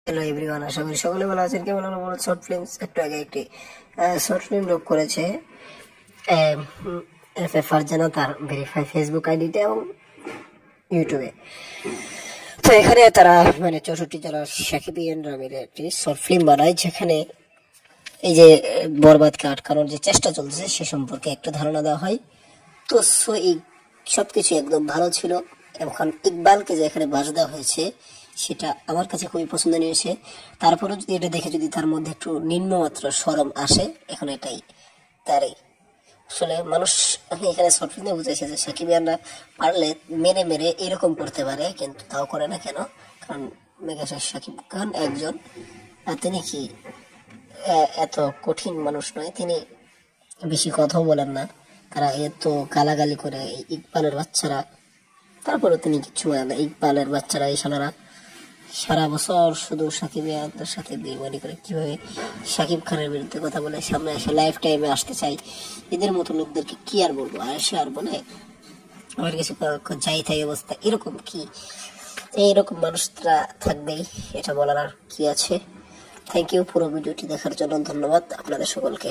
Hello everyone, আশা করি সকলে ভালো আছেন। কেমন হলো বলো। শর্ট ফিল্ম একটু আগে একটি শর্ট ফিল্ম লোক করেছে ফারজানা, তার ভেরিফাই ফেসবুক আইডিতে এবং ইউটিউবে। তো এখানে তারা মানে 64 জেলা সাকিবিয়ানরা মিলে একটি শর্ট ফিল্ম বানায়, যেখানে এই যে বরবাদকে আটকানোর যে চেষ্টা চলছে সে সম্পর্কে একটা ধারণা দেওয়া হয়। তো এই সবকিছু একদম ভালো ছিল। এখন ইকবালকে যে এখানে বাজ দেওয়া হয়েছে সেটা আমার কাছে খুবই পছন্দনীয় হয়েছে। তারপরেও যদি এটা দেখে যদি তার মধ্যে একটু নিম্নমাত্র শরম আসে, এখন এটাই তারই আসলে মানুষ এখানে শর্ট ফিল্মে বুঝেছে যে সাকিবিয়ানরা পারলে মেরে মেরে এরকম করতে পারে, কিন্তু তাও করে না কেন? কারণ মেগা সাকিব খান একজন, তিনি কি এত কঠিন মানুষ নয়, তিনি বেশি কথাও বলেন না। তারা এত গালাগালি করে ইকবালের বাচ্চারা, তারপরে তিনি কিছু বলেন না। ইকবালের বাচ্চারা এই শালারা সারা বছর শুধু সাকিবের সাথে বেইমানি করে, কিভাবে সাকিব খানের বিরুদ্ধে কথা বলে সামনে এসে লাইফ টাইমে আসতে চাই। এদের মতো লোকদেরকে কি আর বলবো, আর সে আর বলে আমার কিছু যাই থাকে অবস্থা এরকম কি, এইরকম মানুষরা থাকবেই, এটা বলার আর কি আছে। থ্যাংক ইউ পুরো ভিডিওটি দেখার জন্য, ধন্যবাদ আপনাদের সকলকে।